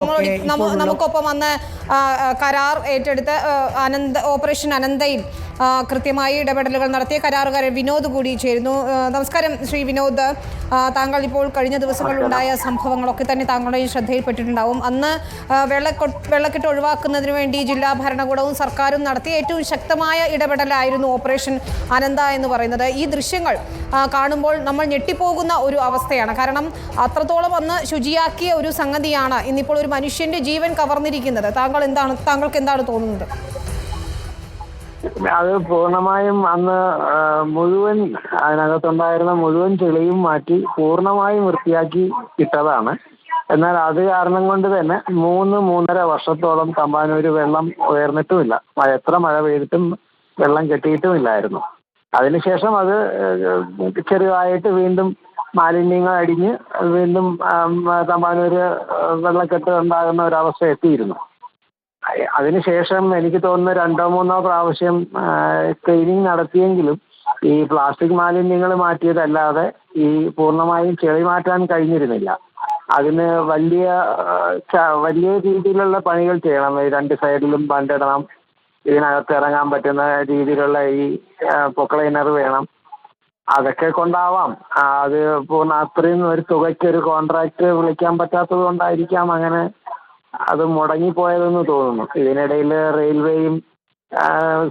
നമുക്കൊപ്പം വന്ന് കരാർ ഏറ്റെടുത്ത് ഓപ്പറേഷൻ അനന്തയിൽ കൃത്യമായി ഇടപെടലുകൾ നടത്തിയ കരാറുകാരൻ വിനോദ് കൂടി ചേരുന്നു. നമസ്കാരം ശ്രീ വിനോദ്. താങ്കൾ ഇപ്പോൾ കഴിഞ്ഞ ദിവസങ്ങളിലുണ്ടായ സംഭവങ്ങളൊക്കെ തന്നെ താങ്കളുടെ ശ്രദ്ധയിൽപ്പെട്ടിട്ടുണ്ടാവും. അന്ന് വെള്ളക്കെട്ട് ഒഴിവാക്കുന്നതിന് വേണ്ടി ജില്ലാ ഭരണകൂടവും സർക്കാരും നടത്തിയ ഏറ്റവും ശക്തമായ ഇടപെടലായിരുന്നു ഓപ്പറേഷൻ അനന്ത എന്ന് പറയുന്നത്. ഈ ദൃശ്യങ്ങൾ കാണുമ്പോൾ നമ്മൾ ഞെട്ടിപ്പോകുന്ന ഒരു അവസ്ഥയാണ്. കാരണം അത്രത്തോളം അന്ന് ശുചിയാക്കിയ ഒരു സംഗതിയാണ് ഇന്നിപ്പോൾ ഒരു മനുഷ്യന്റെ ജീവൻ കവർന്നിരിക്കുന്നത്. താങ്കൾക്ക് എന്താണ് തോന്നുന്നത്? അത് പൂർണ്ണമായും അന്ന് മുഴുവൻ അതിനകത്തുണ്ടായിരുന്ന മുഴുവൻ ചെളിയും മാറ്റി പൂർണ്ണമായും വൃത്തിയാക്കി ഇട്ടതാണ്. എന്നാൽ അത് കാരണം കൊണ്ട് തന്നെ 3-3.5 വർഷത്തോളം തമ്പാനൂര് വെള്ളം ഉയർന്നിട്ടുമില്ല. എത്ര മഴ പെയ്തിട്ടും വെള്ളം കെട്ടിയിട്ടുമില്ലായിരുന്നു. അതിനുശേഷം അത് ചെറുതായിട്ട് വീണ്ടും മാലിന്യങ്ങൾ അടിഞ്ഞ് വീണ്ടും തമ്പാനൂര് വെള്ളക്കെട്ട് ഉണ്ടാകുന്ന ഒരവസ്ഥ എത്തിയിരുന്നു. അതിനുശേഷം എനിക്ക് തോന്നുന്നു 2-3 പ്രാവശ്യം ക്ലീനിങ് നടത്തിയെങ്കിലും ഈ പ്ലാസ്റ്റിക് മാലിന്യങ്ങൾ മാറ്റിയതല്ലാതെ ഈ പൂർണ്ണമായും ചെളി മാറ്റാൻ കഴിഞ്ഞിരുന്നില്ല. അതിന് വലിയ രീതിയിലുള്ള പണികൾ ചെയ്യണം. ഈ 2 സൈഡിലും ബണ്ടിടണം. ഇതിനകത്ത് ഇറങ്ങാൻ പറ്റുന്ന രീതിയിലുള്ള ഈ പൊക്ലൈനർ വേണം. അതൊക്കെ കൊണ്ടാവാം അത് അത്രയും ഒരു തുകയ്ക്ക് ഒരു കോൺട്രാക്ട് വിളിക്കാൻ പറ്റാത്തത് കൊണ്ടായിരിക്കാം അങ്ങനെ അത് മുടങ്ങിപ്പോയതെന്ന് തോന്നുന്നു. ഇതിനിടയിൽ റെയിൽവേയും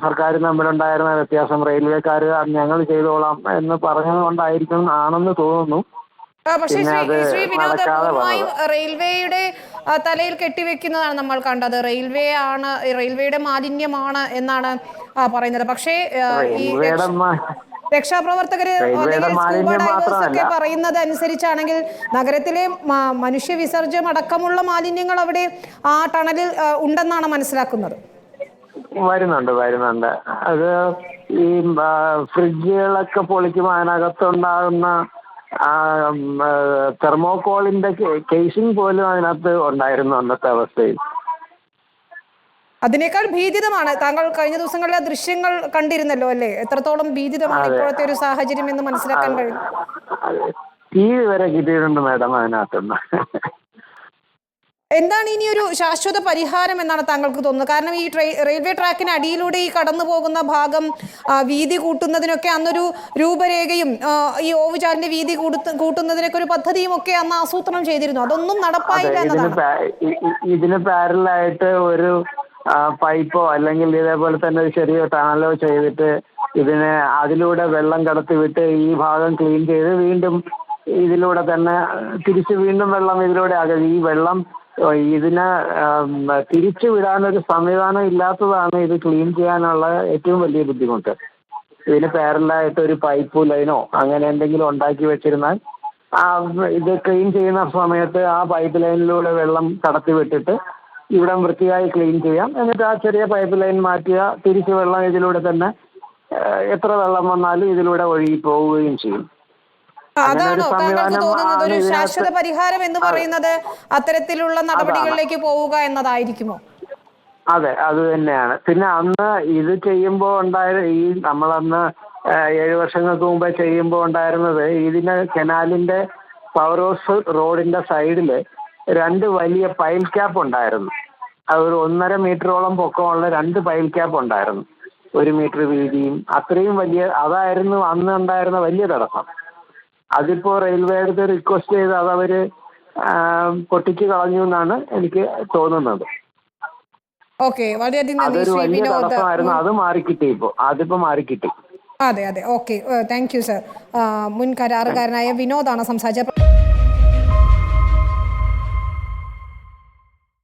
സർക്കാരും തമ്മിലുണ്ടായിരുന്ന വ്യത്യാസം റെയിൽവേക്കാർ ഞങ്ങൾ ചെയ്തോളാം എന്ന് പറഞ്ഞത് കൊണ്ടായിരിക്കും ആണെന്ന് തോന്നുന്നു. പക്ഷേ ശ്രീ വിനോദ്, റെയിൽവേയുടെ തലയിൽ കെട്ടിവെക്കുന്നതാണ് നമ്മൾ കണ്ടത്. റെയിൽവേയുടെ മാലിന്യമാണ് എന്നാണ് പറയുന്നത്. പക്ഷേ ഈ രക്ഷാപ്രവർത്തകര് ഒക്കെ പറയുന്നത് അനുസരിച്ചാണെങ്കിൽ നഗരത്തിലെ മനുഷ്യ വിസർജ്യം അടക്കമുള്ള മാലിന്യങ്ങൾ അവിടെ ആ ടണലിൽ ഉണ്ടെന്നാണ് മനസ്സിലാക്കുന്നത്. വരുന്നുണ്ട്. അത് ഈ ഫ്രിഡ്ജുകളൊക്കെ പൊളിക്കുമ്പോൾ അതിനകത്തുണ്ടാകുന്ന തെർമോകോളിന്റെ കേസിംഗ് പോലും അതിനകത്ത് ഉണ്ടായിരുന്നു അന്നത്തെ അവസ്ഥയിൽ. അതിനേക്കാൾ ഭീതിതമാണ്. താങ്കൾ കഴിഞ്ഞ ദിവസങ്ങളിലെ ദൃശ്യങ്ങൾ കണ്ടിരുന്നല്ലോ അല്ലേ? എത്രത്തോളം ഭീതിതമാണ് ഇപ്പോഴത്തെ ഒരു സാഹചര്യം എന്ന് മനസ്സിലാക്കാൻ കഴിയും. തീ വരെ കിട്ടിയിട്ടുണ്ട് മാഡം അതിനകത്തുനിന്ന്. എന്താണ് ഇനി ഒരു ശാശ്വത പരിഹാരം എന്നാണ് താങ്കൾക്ക് തോന്നുന്നത്? കാരണം ഈ റെയിൽവേ ട്രാക്കിന് അടിയിലൂടെ ഈ കടന്നു പോകുന്ന ഭാഗം വീതി കൂട്ടുന്നതിനൊക്കെ അന്നൊരു രൂപരേഖയും ഈ ഓവുചാലിന്റെ വീതി കൂട്ടുന്നതിനൊക്കെ ഒരു പദ്ധതിയും ഒക്കെ അന്ന് ആസൂത്രണം ചെയ്തിരുന്നു. അതൊന്നും നടപ്പായില്ല എന്നതാണ്. ഇതിന് പാരലായിട്ട് ഒരു പൈപ്പോ അല്ലെങ്കിൽ ഇതേപോലെ തന്നെ ഒരു ചെറിയ ടണലോ ചെയ്തിട്ട് ഇതിനെ അതിലൂടെ വെള്ളം കടത്തി വിട്ട് ഈ ഭാഗം ക്ലീൻ ചെയ്ത് വീണ്ടും ഇതിലൂടെ തന്നെ തിരിച്ച് വീണ്ടും വെള്ളം ഇതിലൂടെ ഈ വെള്ളം ഇതിനെ തിരിച്ചു വിടാനൊരു സംവിധാനം ഇല്ലാത്തതാണ് ഇത് ക്ലീൻ ചെയ്യാനുള്ള ഏറ്റവും വലിയ ബുദ്ധിമുട്ട്. ഇതിന് പാരലായിട്ട് ഒരു പൈപ്പ് ലൈനോ അങ്ങനെ എന്തെങ്കിലും ഉണ്ടാക്കി വെച്ചിരുന്നാൽ ഇത് ക്ലീൻ ചെയ്യുന്ന സമയത്ത് ആ പൈപ്പ് ലൈനിലൂടെ വെള്ളം കടത്തി വിട്ടിട്ട് ഇവിടെ വൃത്തിയായി ക്ലീൻ ചെയ്യാം. എന്നിട്ട് ആ ചെറിയ പൈപ്പ് ലൈൻ മാറ്റുക, തിരിച്ച് വെള്ളം ഇതിലൂടെ തന്നെ എത്ര വെള്ളം വന്നാലും ഇതിലൂടെ ഒഴുകി പോവുകയും ചെയ്യും. അതാണോ താങ്കൾക്ക് തോന്നുന്നത് ഒരു ശാശ്വത പരിഹാരം എന്ന് പറയുന്നത്? അത്തരത്തിലുള്ള നടപടികളിലേക്ക് പോവുക എന്നതായിരിക്കുമോ? അതെ, അത് തന്നെയാണ്. പിന്നെ അന്ന് ഇത് ചെയ്യുമ്പോൾ ഈ നമ്മളന്ന് 7 വർഷങ്ങൾക്ക് മുമ്പ് ചെയ്യുമ്പോൾ ഉണ്ടായിരുന്നത് ഇതിന് കനാലിന്റെ പവർ ഹൗസ് റോഡിന്റെ സൈഡില് 2 വലിയ പൈൽ ക്യാപ്പ് ഉണ്ടായിരുന്നു. അത് ഒരു 1.5 മീറ്ററോളം പൊക്കമുള്ള 2 പൈൽ ക്യാപ്പ് ഉണ്ടായിരുന്നു. 1 മീറ്റർ വീതിയും അത്രയും വലിയ അതായിരുന്നു അന്ന് ഉണ്ടായിരുന്ന വലിയ തടസ്സം. അതിപ്പോ റെയിൽവേ അടുത്ത് റിക്വസ്റ്റ് ചെയ്ത് അതവര് പൊട്ടിച്ചു കളഞ്ഞു എന്നാണ് എനിക്ക് തോന്നുന്നത്. അതൊരു വലിയ തടസ്സമായിരുന്നു. അത് മാറിക്കിട്ടി. അതിപ്പോ മാറിക്കിട്ടി. അതെ. Okay, thank you sir. മുൻ കരാറുകാരനായ വിനോദാണ് സംസാരിച്ചത്.